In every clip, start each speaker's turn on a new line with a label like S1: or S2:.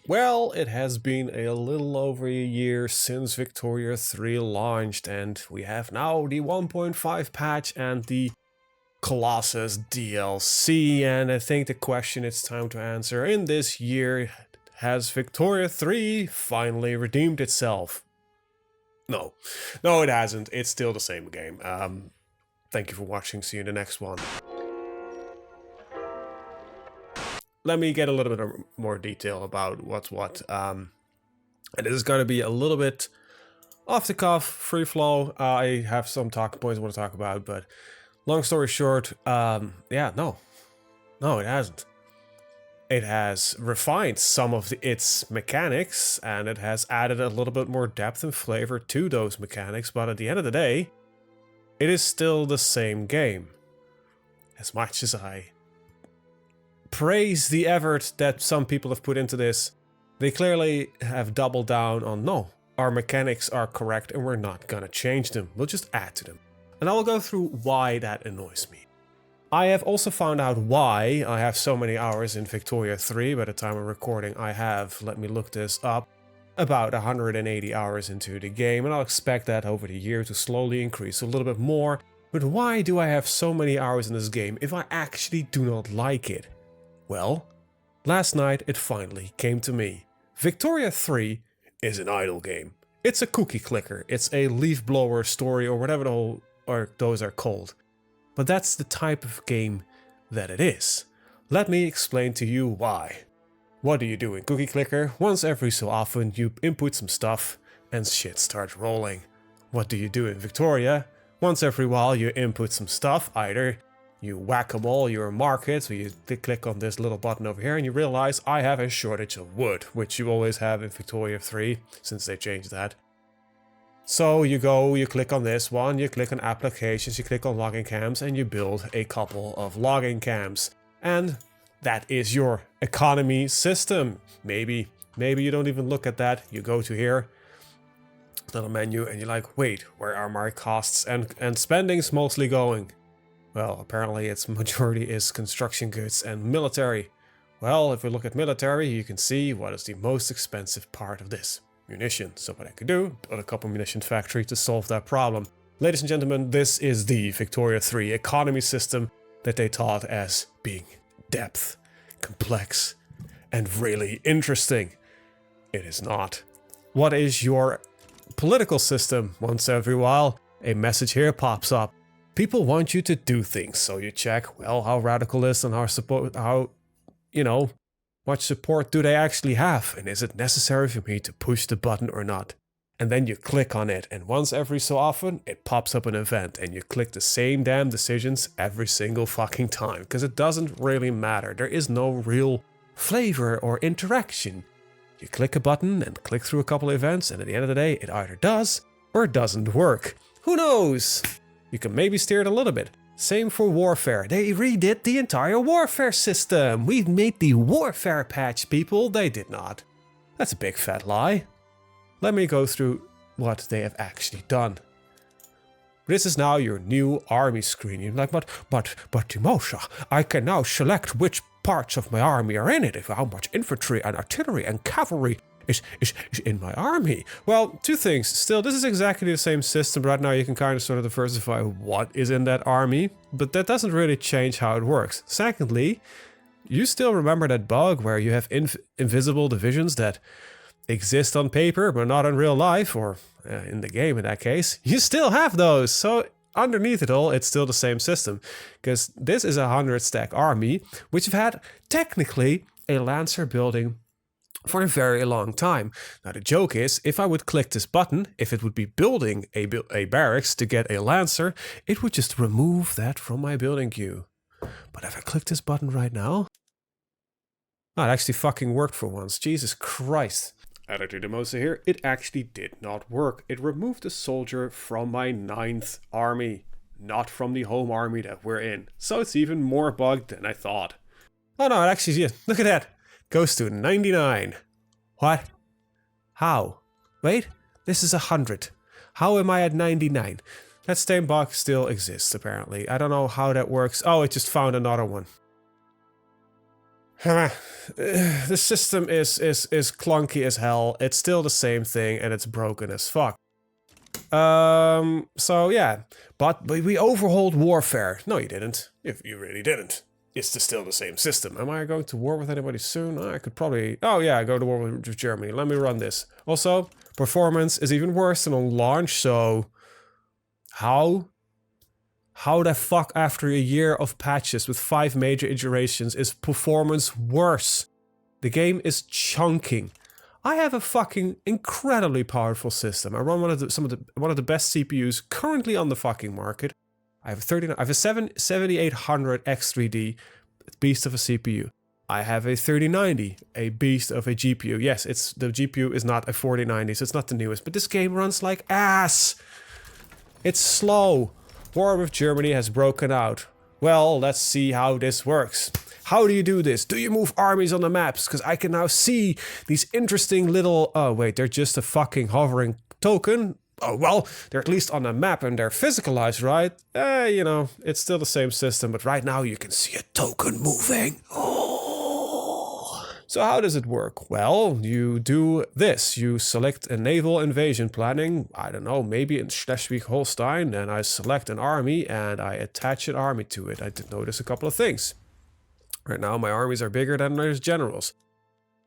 S1: Well, it has been a little over a year since Victoria 3 launched, and we have now the 1.5 patch and the Colossus DLC, and I think the question it's time to answer in this year, has Victoria 3 finally redeemed itself? No. No, it hasn't. It's still the same game. Thank you for watching. See you in the next one. Let me get a little bit more detail about what's what. And this is going to be a little bit off the cuff, free flow. I have some talking points I want to talk about, but long story short, yeah, no, it hasn't. It has refined some of its mechanics, and it has added a little bit more depth and flavor to those mechanics, but at the end of the day, it is still the same game. As much as I praise the effort that some people have put into this, they clearly have doubled down on, no, our mechanics are correct and we're not gonna change them, we'll just add to them. And I will go through why that annoys me. I have also found out why I have so many hours in Victoria 3. By the time of recording, I have, let me look this up, about 180 hours into the game, and I'll expect that over the year to slowly increase a little bit more. But why do I have so many hours in this game if I actually do not like it? Well, last night it finally came to me. Victoria 3 is an idle game. It's a cookie clicker, it's a leaf blower story or whatever those are called. But that's the type of game that it is. Let me explain to you why. What do you do in Cookie Clicker? Once every so often you input some stuff and shit starts rolling. What do you do in Victoria? Once every while you input some stuff, either you whack-a-mole your market, so you click on this little button over here and you realize I have a shortage of wood, which you always have in Victoria 3, since they changed that. So you go, you click on this one, you click on applications, you click on logging cams, and you build a couple of logging cams. And that is your economy system. Maybe you don't even look at that. You go to here, little menu, and you're like, wait, where are my costs and spendings mostly going? Well, apparently its majority is construction goods and military. Well, if we look at military, you can see what is the most expensive part of this. Munitions. So what I could do, build a couple munition factory to solve that problem. Ladies and gentlemen, this is the Victoria 3 economy system that they taught as being depth, complex, and really interesting. It is not. What is your political system? Once every while, a message here pops up. People want you to do things, so you check, well, how radical is and how, you know, much support do they actually have, and is it necessary for me to push the button or not? And then you click on it, and once every so often, it pops up an event, and you click the same damn decisions every single fucking time, because it doesn't really matter. There is no real flavor or interaction. You click a button and click through a couple of events, and at the end of the day, it either does or doesn't work. Who knows? You can maybe steer it a little bit. Same for warfare. They redid the entire warfare system. We've made the warfare patch, people. They did not. That's a big fat lie. Let me go through what they have actually done. This is now your new army screen. You're like, but Dimosha, I can now select which parts of my army are in it, if how much infantry and artillery and cavalry is in my army. Well, two things. Still, this is exactly the same system. Right now you can kind of sort of diversify what is in that army, but that doesn't really change how it works. Secondly, you still remember that bug where you have invisible divisions that exist on paper but not in real life, or in the game in that case. You still have those, so underneath it all, it's still the same system, because this is a 100 stack army, which have had technically a Lancer building for a very long time. Now the joke is, if I would click this button, if it would be building a barracks to get a Lancer, it would just remove that from my building queue. But if I click this button right now, oh, it actually fucking worked for once. Jesus Christ. Added to Dimosa here, it actually did not work. It removed a soldier from my 9th army, not from the home army that we're in. So it's even more bugged than I thought. Oh no, it actually, yeah, look at that. Goes to 99. What? How? Wait, this is 100. How am I at 99? That same bug still exists, apparently. I don't know how that works. Oh, it just found another one. The system is clunky as hell. It's still the same thing and it's broken as fuck. So yeah, but we overhauled warfare. No, you didn't. If you really didn't. It's still the same system. Am I going to war with anybody soon? I could probably... Oh yeah, go to war with Germany. Let me run this. Also, performance is even worse than on launch, so... How the fuck after a year of patches with 5 major iterations is performance worse? The game is chunking. I have a fucking incredibly powerful system. I run one of the best CPUs currently on the fucking market. I have a 7800 X3D, beast of a CPU. I have a 3090, a beast of a GPU. Yes, the GPU is not a 4090, so it's not the newest, but this game runs like ass. It's slow. War with Germany has broken out. Well, let's see how this works. How do you do this? Do you move armies on the maps? Because I can now see these interesting little... Oh, wait, they're just a fucking hovering token. Oh, well, they're at least on a map and they're physicalized, right? You know, it's still the same system, but right now you can see a token moving. Oh. So how does it work? Well, you do this. You select a naval invasion planning. I don't know, maybe in Schleswig-Holstein. And I select an army and I attach an army to it. I did notice a couple of things. Right now, my armies are bigger than there's generals.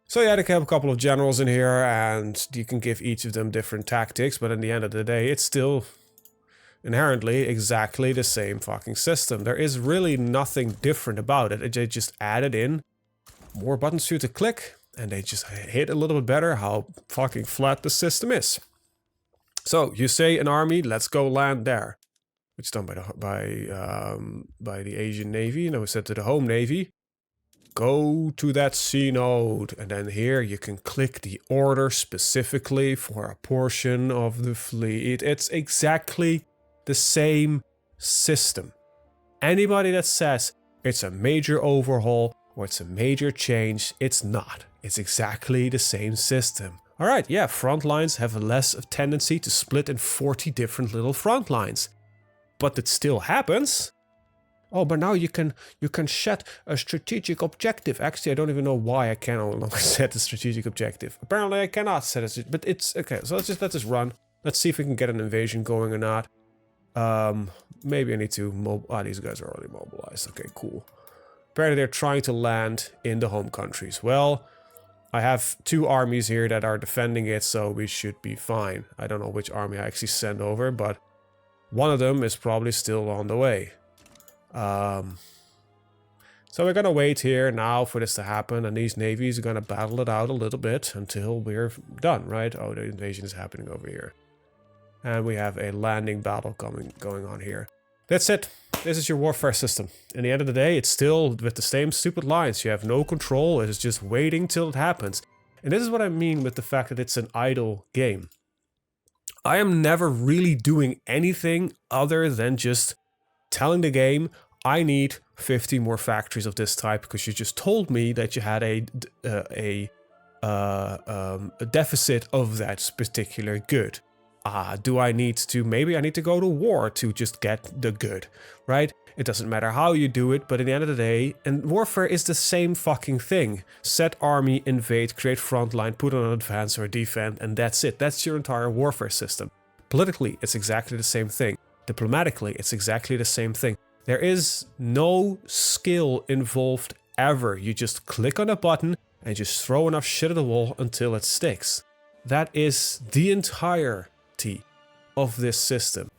S1: So yeah, they have a couple of generals in here, and you can give each of them different tactics, but in the end of the day, it's still inherently exactly the same fucking system. There is really nothing different about it. They just added in more buttons for you to click, and they just hit a little bit better how fucking flat the system is. So, you say an army, let's go land there. It's done by the Asian Navy, and I was sent to the home Navy. Go to that C node, and then here you can click the order specifically for a portion of the fleet. It's exactly the same system. Anybody that says it's a major overhaul or it's a major change, it's not. It's exactly the same system. All right, yeah, front lines have a less of tendency to split in 40 different little front lines. But it still happens. Oh, but now you can set a strategic objective. Actually, I don't even know why I can no longer set a strategic objective. Apparently, I cannot set it, but it's okay. So let's just run. Let's see if we can get an invasion going or not. Maybe I need to these guys are already mobilized. Okay, cool. Apparently, they're trying to land in the home countries. Well, I have 2 armies here that are defending it, so we should be fine. I don't know which army I actually send over, but one of them is probably still on the way. So we're gonna wait here now for this to happen, and these navies are gonna battle it out a little bit until we're done, right? Oh, the invasion is happening over here. And we have a landing battle going on here. That's it. This is your warfare system. In the end of the day, it's still with the same stupid lines. You have no control. It's just waiting till it happens. And this is what I mean with the fact that it's an idle game. I am never really doing anything other than just telling the game, I need 50 more factories of this type because you just told me that you had a deficit of that particular good. Do I need to, maybe I need to go to war to just get the good, right? It doesn't matter how you do it, but at the end of the day, and warfare is the same fucking thing. Set army, invade, create frontline, put on an advance or defend, and that's it. That's your entire warfare system. Politically, it's exactly the same thing. Diplomatically, it's exactly the same thing. There is no skill involved ever. You just click on a button and just throw enough shit at the wall until it sticks. That is the entirety of this system.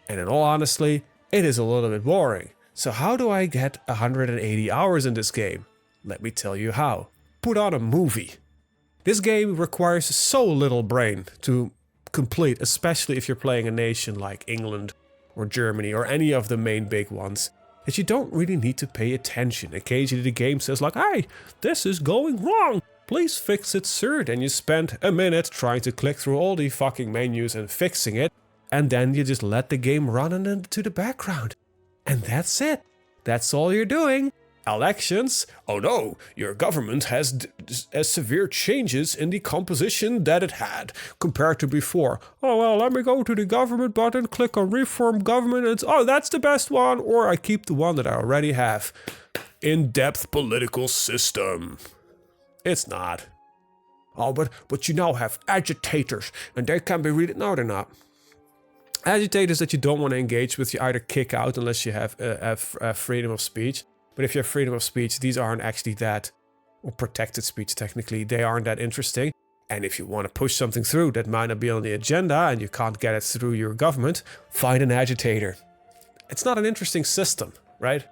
S1: And in all honesty, it is a little bit boring. So how do I get 180 hours in this game? Let me tell you how. Put on a movie. This game requires so little brain to complete, especially if you're playing a nation like England or Germany or any of the main big ones, that you don't really need to pay attention. Occasionally the game says like, hey, this is going wrong, please fix it, sir. Then you spend a minute trying to click through all the fucking menus and fixing it, and then you just let the game run into the background. And that's it. That's all you're doing. Elections? Oh no, your government has severe changes in the composition that it had compared to before. Oh well, let me go to the government button, click on reform government, and oh, that's the best one, or I keep the one that I already have. In-depth political system. It's not. Oh, but you now have agitators, and they can be really... No, they're not. Agitators that you don't want to engage with, you either kick out unless you have freedom of speech. But if you have freedom of speech, these aren't actually that, or protected speech technically, they aren't that interesting. And if you want to push something through that might not be on the agenda and you can't get it through your government, find an agitator. It's not an interesting system, right?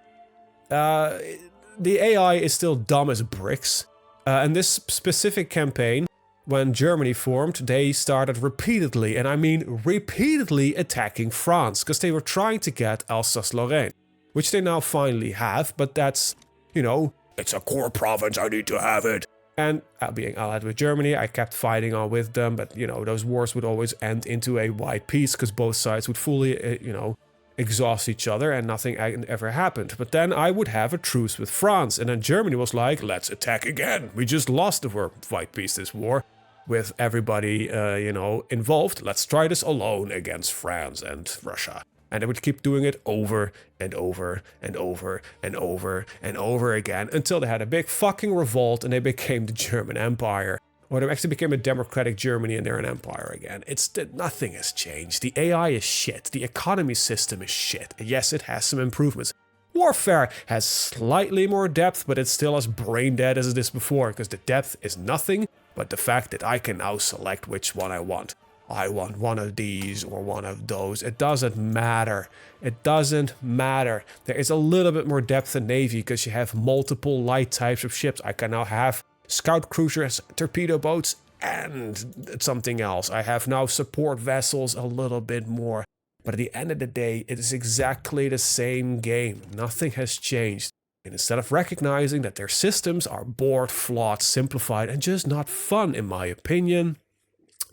S1: The AI is still dumb as bricks. And this specific campaign, when Germany formed, they started repeatedly, and I mean repeatedly, attacking France, because they were trying to get Alsace-Lorraine. Which they now finally have, but that's, you know, it's a core province, I need to have it. And being allied with Germany, I kept fighting on with them, but, you know, those wars would always end into a wide peace because both sides would fully, you know, exhaust each other and nothing ever happened. But then I would have a truce with France, and then Germany was like, let's attack again. We just lost the wide peace this war with everybody, you know, involved. Let's try this alone against France and Russia. And they would keep doing it over and over and over and over and over again until they had a big fucking revolt and they became the German Empire. Or they actually became a democratic Germany and they're an empire again. Nothing has changed. The AI is shit. The economy system is shit. Yes, it has some improvements. Warfare has slightly more depth, but it's still as brain dead as it is before, because the depth is nothing but the fact that I can now select which one I want. I want one of these or one of those. It doesn't matter. It doesn't matter. There is a little bit more depth in Navy because you have multiple light types of ships. I can now have scout cruisers, torpedo boats, and something else. I have now support vessels a little bit more. But at the end of the day, it is exactly the same game. Nothing has changed. And instead of recognizing that their systems are bored, flawed, simplified, and just not fun, in my opinion,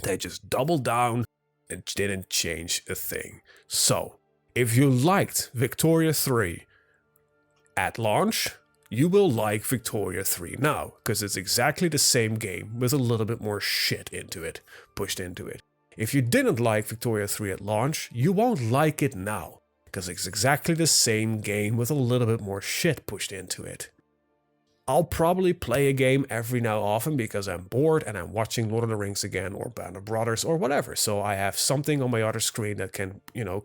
S1: they just doubled down and didn't change a thing. So, if you liked Victoria 3 at launch, you will like Victoria 3 now, because it's exactly the same game with a little bit more shit into it, pushed into it. If you didn't like Victoria 3 at launch, you won't like it now, because it's exactly the same game with a little bit more shit pushed into it. I'll probably play a game every now and often because I'm bored and I'm watching Lord of the Rings again or Band of Brothers or whatever. So I have something on my other screen that can, you know,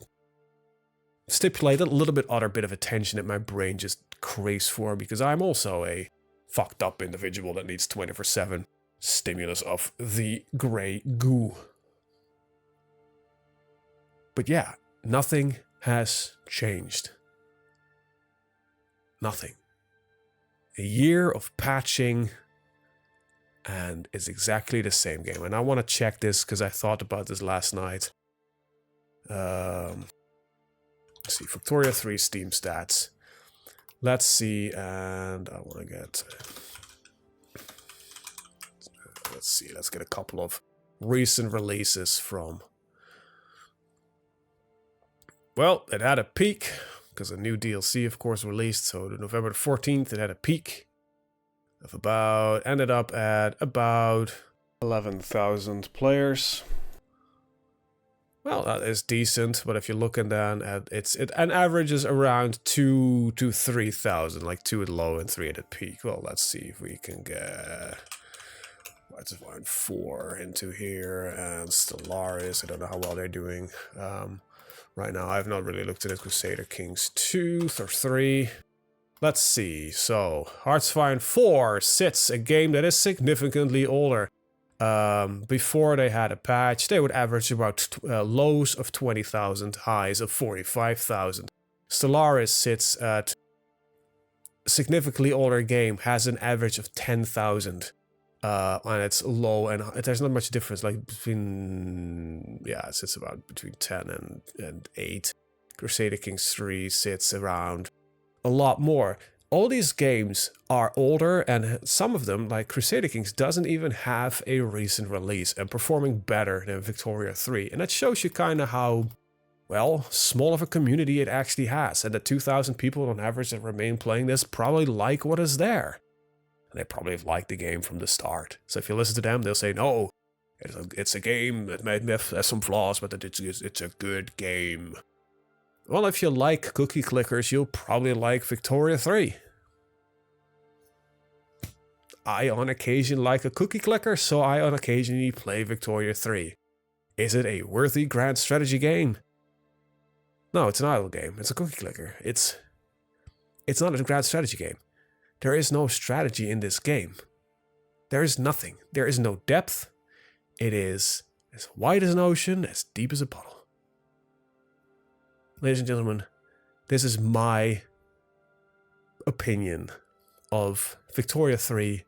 S1: stipulate a little bit other bit of attention that my brain just craves for, because I'm also a fucked up individual that needs 24/7 stimulus of the grey goo. But yeah, nothing has changed. Nothing. A year of patching, and it's exactly the same game. And I want to check this because I thought about this last night. Let's see, Victoria 3 Steam stats. Let's see, and I want to get... Let's see, let's get a couple of recent releases from... Well, it had a peak, because a new DLC, of course, released. So November 14th, it had a peak of ended up at about 11,000 players. Well, that is decent, but if you're looking then at it averages around 2 to 3,000, like 2 at low and 3 at a peak. Well, let's see if we can get... Let's find 4 into here, and Stellaris, I don't know how well they're doing. Right now, I've not really looked at it. Crusader Kings 2 or 3. Let's see. So, Heartsfire 4 sits a game that is significantly older. Before they had a patch, they would average about lows of 20,000, highs of 45,000. Stellaris sits at a significantly older game, has an average of 10,000. And it's low, and there's not much difference, like between, yeah, it sits about between 10 and 8. Crusader Kings 3 sits around a lot more. All these games are older, and some of them, like Crusader Kings, doesn't even have a recent release and performing better than Victoria 3. And that shows you kind of how well, small of a community it actually has, and the 2,000 people on average that remain playing this probably like what is there. And they probably have liked the game from the start. So if you listen to them, they'll say, no, it's a game that may have some flaws, but it's a good game. Well, if you like cookie clickers, you'll probably like Victoria 3. I on occasion like a cookie clicker, so I on occasionally play Victoria 3. Is it a worthy grand strategy game? No, it's an idle game. It's a cookie clicker. It's not a grand strategy game. There is no strategy in this game. There is nothing. There is no depth. It is as wide as an ocean, as deep as a puddle. Ladies and gentlemen, this is my opinion of Victoria 3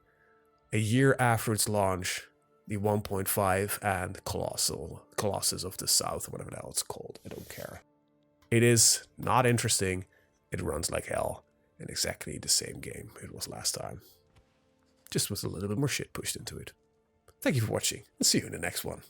S1: a year after its launch, the 1.5 and Colossus of the South, whatever the hell it's called. I don't care. It is not interesting. It runs like hell. And exactly the same game it was last time. Just with a little bit more shit pushed into it. Thank you for watching, and see you in the next one.